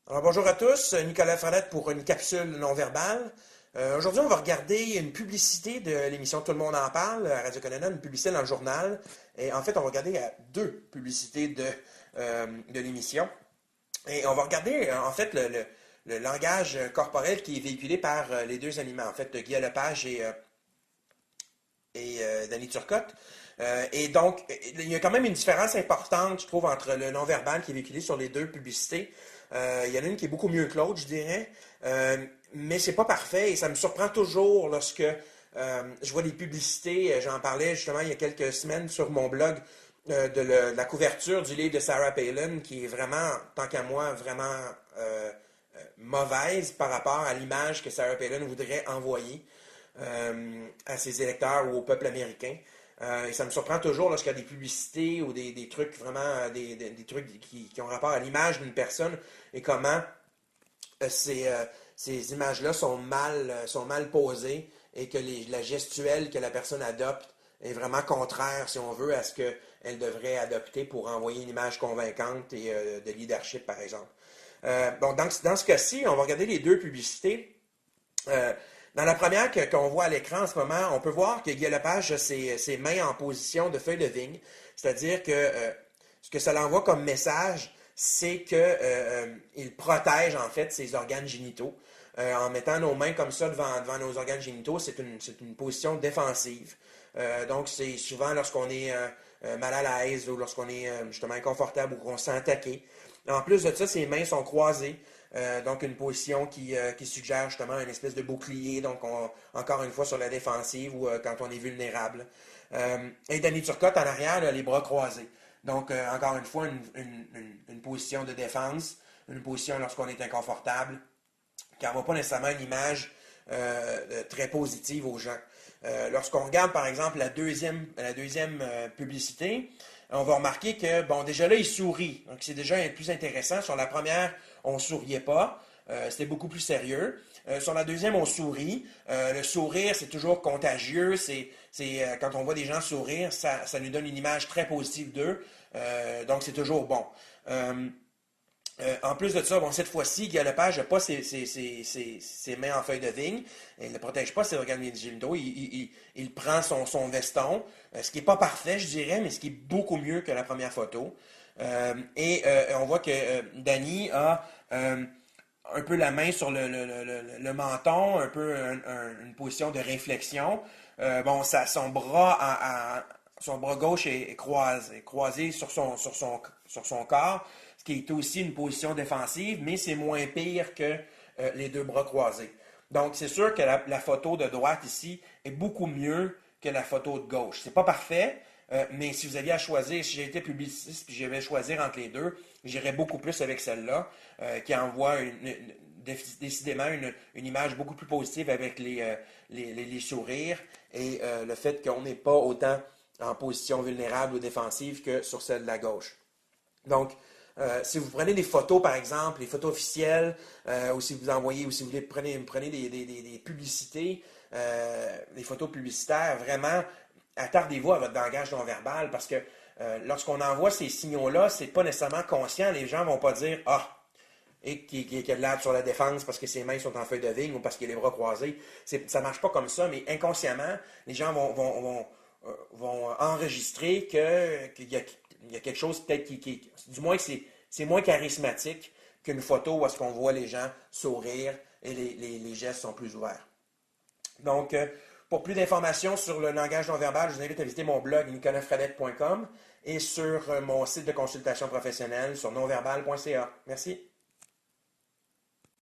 Alors, bonjour à tous, Nicolas Fradette pour une capsule non verbale. Aujourd'hui, on va regarder une publicité de l'émission Tout le monde en parle à Radio-Canada, une publicité dans le journal. Et en fait, on va regarder deux publicités de l'émission. Et on va regarder, en fait, le langage corporel qui est véhiculé par les deux animaux, en fait, Guy Lepage et Danny Turcotte. Et donc, il y a quand même une différence importante, je trouve, entre le non-verbal qui est véhiculé sur les deux publicités. Il y en a une qui est beaucoup mieux que l'autre, je dirais. Mais c'est pas parfait et ça me surprend toujours lorsque je vois des publicités. J'en parlais justement il y a quelques semaines sur mon blog de la couverture du livre de Sarah Palin qui est vraiment, tant qu'à moi, vraiment mauvaise par rapport à l'image que Sarah Palin voudrait envoyer à ses électeurs ou au peuple américain. Et ça me surprend toujours lorsqu'il y a des publicités ou des trucs vraiment, des trucs qui ont rapport à l'image d'une personne et comment ces images-là sont mal posées et que la gestuelle que la personne adopte est vraiment contraire, si on veut, à ce qu'elle devrait adopter pour envoyer une image convaincante et de leadership, par exemple. Donc, dans ce cas-ci, on va regarder les deux publicités. Dans la première qu'on voit à l'écran en ce moment, on peut voir que Guy Lepage a ses mains en position de feuille de vigne. C'est-à-dire que ce que ça l'envoie comme message, c'est qu'il protège en fait ses organes génitaux. En mettant nos mains comme ça devant nos organes génitaux, c'est une position défensive. Donc c'est souvent lorsqu'on est mal à l'aise ou lorsqu'on est justement inconfortable ou qu'on se sent attaqué. En plus de ça, ses mains sont croisées. Donc une position qui suggère justement une espèce de bouclier, donc encore une fois sur la défensive ou quand on est vulnérable. Et Danny Turcotte en arrière, là, les bras croisés. Donc encore une fois, une position de défense, une position lorsqu'on est inconfortable, qui n'envoie pas nécessairement une image très positive aux gens. Lorsqu'on regarde par exemple la deuxième publicité, on va remarquer que, bon, déjà là, il sourit. Donc, c'est déjà plus intéressant. Sur la première, on ne souriait pas. C'était beaucoup plus sérieux. Sur la deuxième, on sourit. Le sourire, c'est toujours contagieux. Quand on voit des gens sourire, ça nous donne une image très positive d'eux. Donc, c'est toujours bon. En plus de ça, bon, cette fois-ci, Guy Lepage n'a pas ses mains en feuille de vigne. Il ne protège pas ses organes génitaux. Il prend son veston, ce qui n'est pas parfait, je dirais, mais ce qui est beaucoup mieux que la première photo. On voit que Danny a un peu la main sur le menton, un peu une position de réflexion. Son bras gauche est croisé sur son corps, ce qui est aussi une position défensive, mais c'est moins pire que les deux bras croisés. Donc, c'est sûr que la photo de droite ici est beaucoup mieux que la photo de gauche. C'est pas parfait, mais si vous aviez à choisir, si j'étais publiciste et je devais choisir entre les deux, j'irais beaucoup plus avec celle-là, qui envoie décidément une image beaucoup plus positive avec les sourires et le fait qu'on n'est pas autant en position vulnérable ou défensive que sur celle de la gauche. Donc, si vous prenez des photos, par exemple, les photos officielles, ou si vous envoyez, ou si vous prenez des publicités, des photos publicitaires, vraiment, attardez-vous à votre langage non-verbal parce que lorsqu'on envoie ces signaux-là, c'est pas nécessairement conscient. Les gens vont pas dire «Ah, et qui a l'air sur la défense parce que ses mains sont en feuille de vigne ou parce qu'il a les bras croisés». Ça marche pas comme ça, mais inconsciemment, les gens vont enregistrer qu'il y a quelque chose peut-être du moins que c'est moins charismatique qu'une photo où est-ce qu'on voit les gens sourire et les gestes sont plus ouverts. Donc, pour plus d'informations sur le langage non-verbal, je vous invite à visiter mon blog nicolasfradette.com et sur mon site de consultation professionnelle sur nonverbal.ca. Merci.